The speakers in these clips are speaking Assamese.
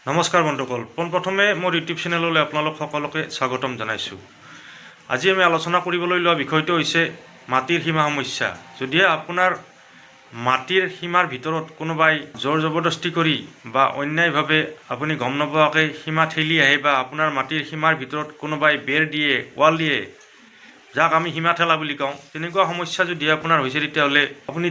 নমস্কাৰ বন্ধুসকল, পোনপ্ৰথমে মোৰ ইউটিউব চেনেললৈ আপোনালোক সকলোকে স্বাগতম জনাইছোঁ। আজি আমি আলোচনা কৰিবলৈ লোৱা বিষয়টো হৈছে মাটিৰ সীমা সমস্যা। যদিহে আপোনাৰ মাটিৰ সীমাৰ ভিতৰত কোনোবাই জোৰ জবৰদস্তি কৰি বা অন্যায়ভাৱে আপুনি গম নোপোৱাকৈ সীমা ঠেলি আহে বা আপোনাৰ মাটিৰ সীমাৰ ভিতৰত কোনোবাই বেৰ দিয়ে, ৱাল দিয়ে, যাক আমি সীমা ঠেলা বুলি কওঁ, তেনেকুৱা সমস্যা যদি আপোনাৰ হৈছে তেতিয়াহ'লে আপুনি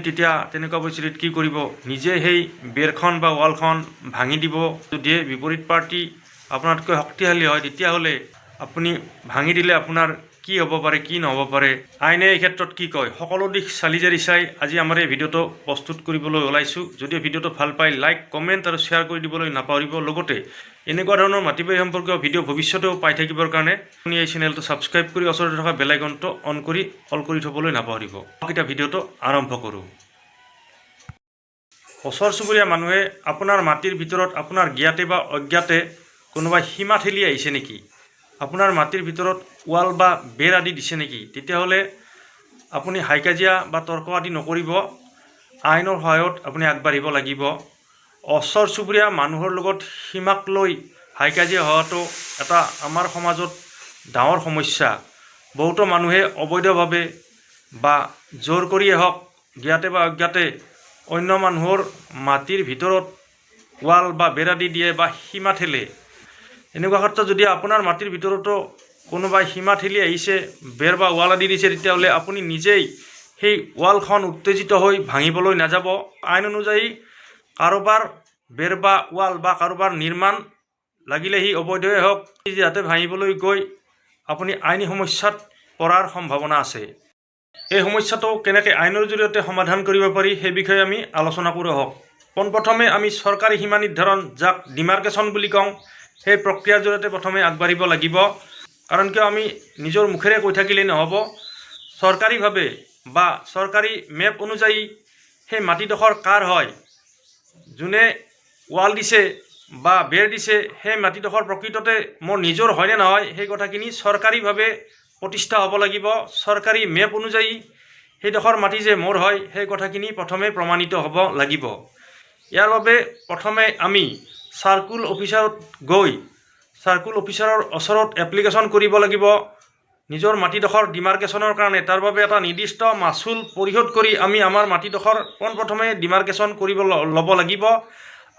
তেনেকুৱা পৰিস্থিতিত কি কৰিব? নিজে সেই বেৰখন বা ৱালখন ভাঙি দিব। যদিহে বিপৰীত পাৰ্টি আপোনাতকৈ শক্তিশালী হয় তেতিয়াহ'লে আপুনি ভাঙি দিলে আপোনাৰ কি হ'ব পাৰে, কি নহ'ব পাৰে, আইনে এই ক্ষেত্ৰত কি কয়, সকলো দিশ চালি জাৰি চাই আজি আমাৰ এই ভিডিঅ'টো প্ৰস্তুত কৰিবলৈ ওলাইছোঁ। যদি ভিডিঅ'টো ভাল পায় লাইক, কমেণ্ট আৰু শ্বেয়াৰ কৰি দিবলৈ নাপাহৰিব। লগতে এনেকুৱা ধৰণৰ মাটি বাৰী সম্পৰ্কীয় ভিডিঅ' ভৱিষ্যতেও পাই থাকিবৰ কাৰণে আপুনি এই চেনেলটো ছাবস্ক্ৰাইব কৰি ওচৰতে থকা বেল আইকনটো অন কৰি কল কৰি থ'বলৈ নাপাহৰিব। এতিয়া ভিডিঅ'টো আৰম্ভ কৰোঁ। ওচৰ চুবুৰীয়া মানুহে আপোনাৰ মাটিৰ ভিতৰত আপোনাৰ জ্ঞাতে বা অজ্ঞাতে কোনোবাই সীমা ঠেলি আহিছে নেকি, আপোনাৰ মাটিৰ ভিতৰত ৱাল বা বেৰ আদি দিছে নেকি, তেতিয়াহ'লে আপুনি হাই কাজিয়া বা তৰ্ক আদি নকৰিব, আইনৰ সহায়ত আপুনি আগবাঢ়িব লাগিব। ওচৰ চুবুৰীয়া মানুহৰ লগত সীমাক লৈ হাই কাজিয়া হোৱাটো এটা আমাৰ সমাজত ডাঙৰ সমস্যা। বহুতো মানুহে অবৈধভাৱে বা জোৰ কৰিয়ে হওক, জ্ঞাতে বা অজ্ঞাতে অন্য মানুহৰ মাটিৰ ভিতৰত ৱাল বা বেৰ আদি দিয়ে বা সীমা ঠেলে। এনেকুৱা ক্ষেত্ৰত যদি আপোনাৰ মাটিৰ ভিতৰতো কোনোবাই সীমা ঠেলি আহিছে, বেৰ বা ৱাল আদি দিছে, তেতিয়াহ'লে আপুনি নিজেই সেই ৱালখন উত্তেজিত হৈ ভাঙিবলৈ নাযাব। আইন অনুযায়ী কাৰোবাৰ বেৰ বা ৱাল বা কাৰোবাৰ নিৰ্মাণ লাগিলে সি অবৈধই হওক, যাতে ভাঙিবলৈ গৈ আপুনি আইনী সমস্যাত পৰাৰ সম্ভাৱনা আছে। এই সমস্যাটো কেনেকৈ আইনৰ জৰিয়তে সমাধান কৰিব পাৰি সেই বিষয়ে আমি আলোচনা কৰোঁ হওক। পোনপ্ৰথমে আমি চৰকাৰী সীমা নিৰ্ধাৰণ, যাক ডিমাৰ্কেশ্যন বুলি কওঁ, সেই প্ৰক্ৰিয়াৰ জৰিয়তে প্ৰথমে আগবাঢ়িব লাগিব। কাৰণ কিয়, আমি নিজৰ মুখেৰে কৈ থাকিলেই নহ'ব, চৰকাৰীভাৱে বা চৰকাৰী মেপ অনুযায়ী সেই মাটিডোখৰ কাৰ হয়, যোনে ৱাল দিছে বা বেৰ দিছে, সেই মাটিডোখৰ প্ৰকৃততে মোৰ নিজৰ হয়নে নহয় সেই কথাখিনি চৰকাৰীভাৱে প্ৰতিষ্ঠা হ'ব লাগিব। চৰকাৰী মেপ অনুযায়ী সেইডোখৰ মাটি যে মোৰ হয় সেই কথাখিনি প্ৰথমে প্ৰমাণিত হ'ব লাগিব। ইয়াৰ বাবে প্ৰথমে আমি চাৰ্কুল অফিচাৰত গৈ চাৰ্কুল অফিচাৰৰ ওচৰত এপ্লিকেশ্যন কৰিব লাগিব নিজৰ মাটিডোখৰ ডিমাৰ্কেশ্যনৰ কাৰণে। তাৰ বাবে এটা নিৰ্দিষ্ট মাচুল পৰিশোধ কৰি আমি আমাৰ মাটিডোখৰ পোনপ্ৰথমে ডিমাৰ্কেশ্যন কৰিব ল'ব লাগিব।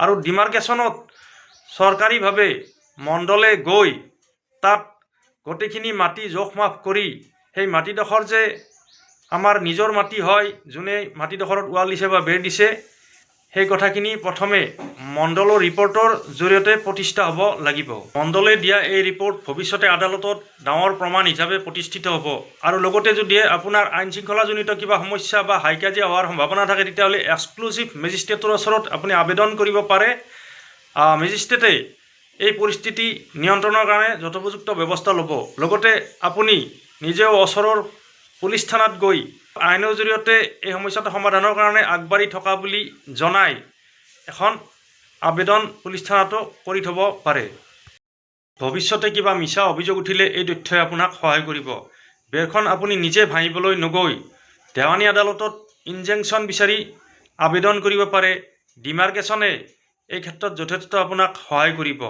আৰু ডিমাৰ্কেশ্যনত চৰকাৰীভাৱে মণ্ডলে গৈ তাত গোটেইখিনি মাটি জোখ মাখ কৰি সেই মাটিডোখৰ যে আমাৰ নিজৰ মাটি হয়, যোনে মাটিডোখৰত ৱাল দিছে বা বেৰ দিছে, সেই কথাখিনি প্ৰথমে মণ্ডলৰ ৰিপৰ্টৰ জৰিয়তে প্ৰতিষ্ঠা হ'ব লাগিব। মণ্ডলে দিয়া এই ৰিপৰ্ট ভৱিষ্যতে আদালতত ডাঙৰ প্ৰমাণ হিচাপে প্ৰতিষ্ঠিত হ'ব। আৰু লগতে যদি আপোনাৰ আইন শৃংখলাজনিত কিবা সমস্যা বা হাই কাজিয়া হোৱাৰ সম্ভাৱনা থাকে, তেতিয়াহ'লে এক্সক্লুচিভ মেজিষ্ট্ৰেটৰ ওচৰত আপুনি আবেদন কৰিব পাৰে। মেজিষ্ট্ৰেটে এই পৰিস্থিতি নিয়ন্ত্ৰণৰ কাৰণে যথোপযুক্ত ব্যৱস্থা ল'ব। লগতে আপুনি নিজেও ওচৰৰ পুলিচ থানাত গৈ আইনৰ জৰিয়তে এই সমস্যাটো সমাধানৰ কাৰণে আগবাঢ়ি থকা বুলি জনাই এখন আবেদন পুলিচ থানাতো কৰি থ'ব পাৰে। ভৱিষ্যতে কিবা মিছা অভিযোগ উঠিলে এই তথ্যই আপোনাক সহায় কৰিব। বেৰখন আপুনি নিজে ভাঙিবলৈ নগৈ দেৱানী আদালতত ইনজেংশ্যন বিচাৰি আবেদন কৰিব পাৰে। ডিমাৰ্কেশ্যনে এই ক্ষেত্ৰত যথেষ্ট আপোনাক সহায় কৰিব।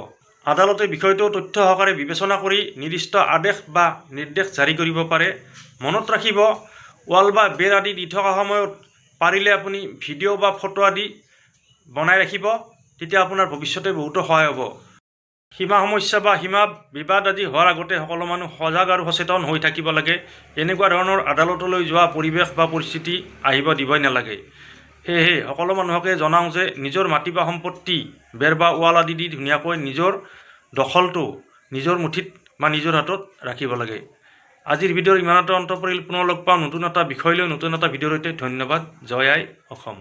আদালতে বিষয়টো তথ্য সহকাৰে বিবেচনা কৰি নিৰ্দিষ্ট আদেশ বা নিৰ্দেশ জাৰি কৰিব পাৰে। মনত ৰাখিব, ৱাল বা বেৰ আদি দি থকা সময়ত পাৰিলে আপুনি ভিডিঅ' বা ফটো আদি বনাই ৰাখিব, তেতিয়া আপোনাৰ ভৱিষ্যতে বহুতো সহায় হ'ব। সীমা সমস্যা বা সীমা বিবাদ আদি হোৱাৰ আগতে সকলো মানুহ সজাগ আৰু সচেতন হৈ থাকিব লাগে। এনেকুৱা ধৰণৰ আদালতলৈ যোৱা পৰিৱেশ বা পৰিস্থিতি আহিব দিবই নালাগে। সেয়েহে সকলো মানুহকে জনাওঁ যে নিজৰ মাটি বা সম্পত্তি বেৰ বা ৱাল আদি দি ধুনীয়াকৈ নিজৰ দখলটো নিজৰ মুঠিত বা নিজৰ হাতত ৰাখিব লাগে। আজিৰ ভিডিঅ'ৰ ইমানতে অন্ত পৰিল। পুনৰ লগ পাম নতুন এটা বিষয় লৈ, নতুন এটা ভিডিঅ'ৰ সৈতে। ধন্যবাদ। জয় আই অসম।